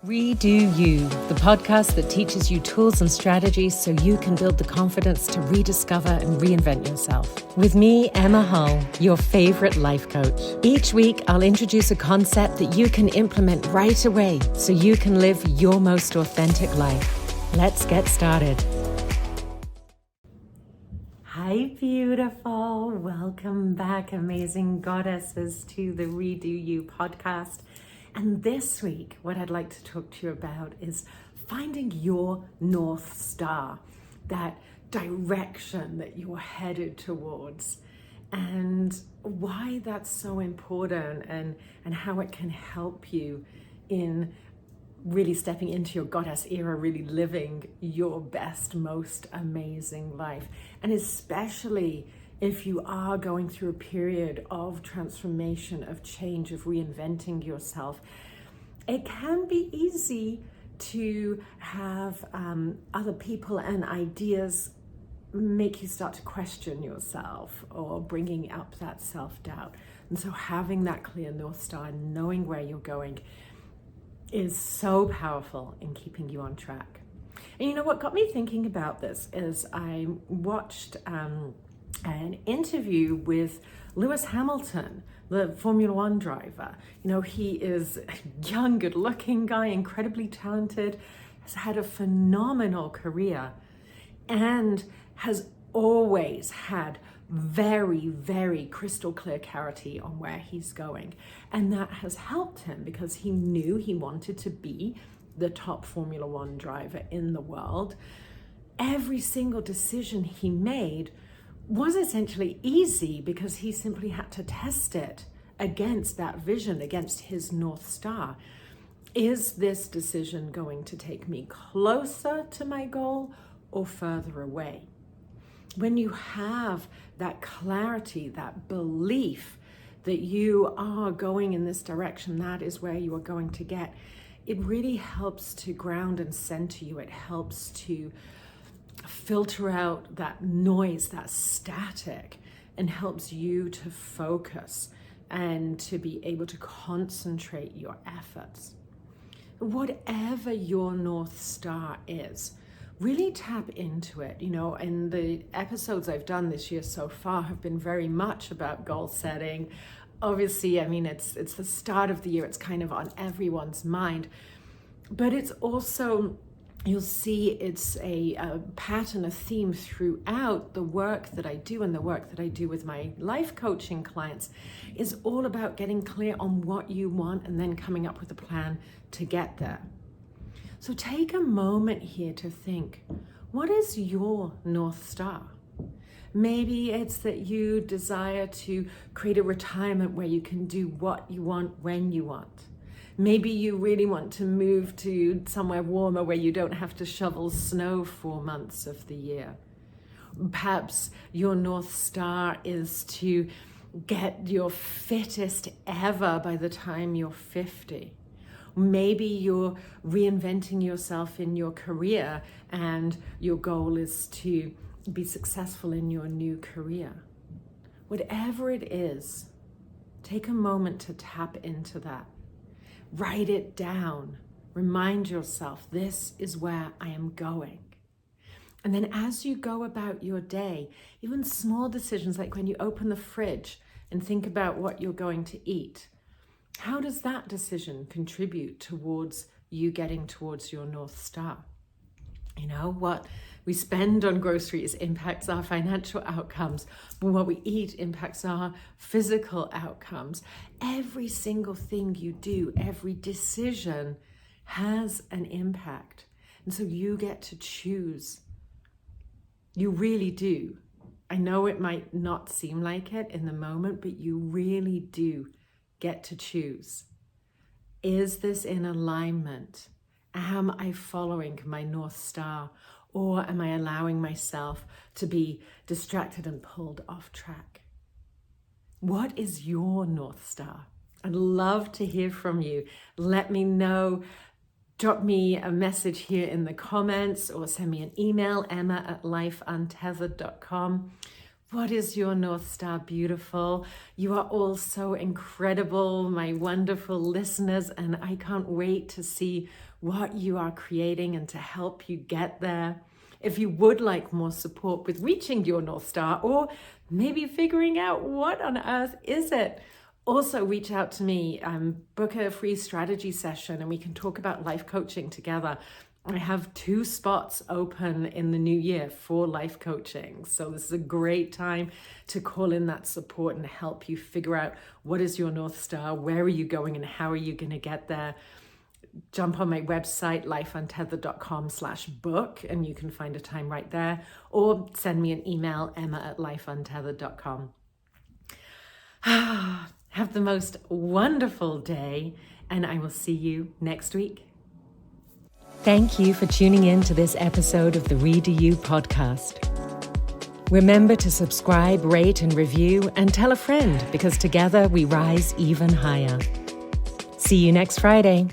Redo You, the podcast that teaches you tools and strategies so you can build the confidence to rediscover and reinvent yourself. With me, Emma Hull, your favorite life coach. Each week, I'll introduce a concept that you can implement right away so you can live your most authentic life. Let's get started. Hi, beautiful. Welcome back, amazing goddesses, to the Redo You podcast. And this week, what I'd like to talk to you about is finding your North Star, that direction that you're headed towards, and why that's so important and how it can help you in really stepping into your goddess era, really living your best, most amazing life. And especially if you are going through a period of transformation, of change, of reinventing yourself, it can be easy to have other people and ideas make you start to question yourself or bringing up that self-doubt. And so having that clear North Star, knowing where you're going, is so powerful in keeping you on track. And you know what got me thinking about this is I watched an interview with Lewis Hamilton, the Formula One driver. You know, he is a young, good-looking guy, incredibly talented, has had a phenomenal career, and has always had very, very crystal clear clarity on where he's going. And that has helped him because he knew he wanted to be the top Formula One driver in the world. Every single decision he made was essentially easy because he simply had to test it against that vision, against his North Star. Is this decision going to take me closer to my goal or further away? When you have that clarity, that belief that you are going in this direction, that is where you are going to get, it really helps to ground and center you. It helps to filter out that noise, that static, and helps you to focus and to be able to concentrate your efforts. Whatever your North Star is, really tap into it. You know, and the episodes I've done this year so far have been very much about goal setting. Obviously, I mean, it's the start of the year. It's kind of on everyone's mind, but it's also, you'll see it's a pattern, a theme throughout the work that I do, and the work that I do with my life coaching clients is all about getting clear on what you want and then coming up with a plan to get there. So take a moment here to think, what is your North Star? Maybe it's that you desire to create a retirement where you can do what you want when you want. Maybe you really want to move to somewhere warmer where you don't have to shovel snow 4 months of the year. Perhaps your North Star is to get your fittest ever by the time you're 50. Maybe you're reinventing yourself in your career and your goal is to be successful in your new career. Whatever it is, take a moment to tap into that. Write it down. Remind yourself, this is where I am going. And then as you go about your day, even small decisions like when you open the fridge and think about what you're going to eat, how does that decision contribute towards you getting towards your North Star? You know, what we spend on groceries impacts our financial outcomes, but what we eat impacts our physical outcomes. Every single thing you do, every decision has an impact. And so you get to choose. You really do. I know it might not seem like it in the moment, but you really do get to choose. Is this in alignment? Am I following my North Star, or am I allowing myself to be distracted and pulled off track? What is your North Star? I'd love to hear from you. Let me know. Drop me a message here in the comments or send me an email, emma@lifeuntethered.com. What is your North Star, beautiful? You are all so incredible, my wonderful listeners, and I can't wait to see what you are creating and to help you get there. If you would like more support with reaching your North Star, or maybe figuring out what on earth is it, also reach out to me, book a free strategy session, and we can talk about life coaching together. I have 2 spots open in the new year for life coaching. So this is a great time to call in that support and help you figure out what is your North Star, where are you going, and how are you going to get there. Jump on my website, lifeuntethered.com/book, and you can find a time right there, or send me an email, emma@lifeuntethered.com. Have the most wonderful day, and I will see you next week. Thank you for tuning in to this episode of the Redo You podcast. Remember to subscribe, rate, and review, and tell a friend, because together we rise even higher. See you next Friday.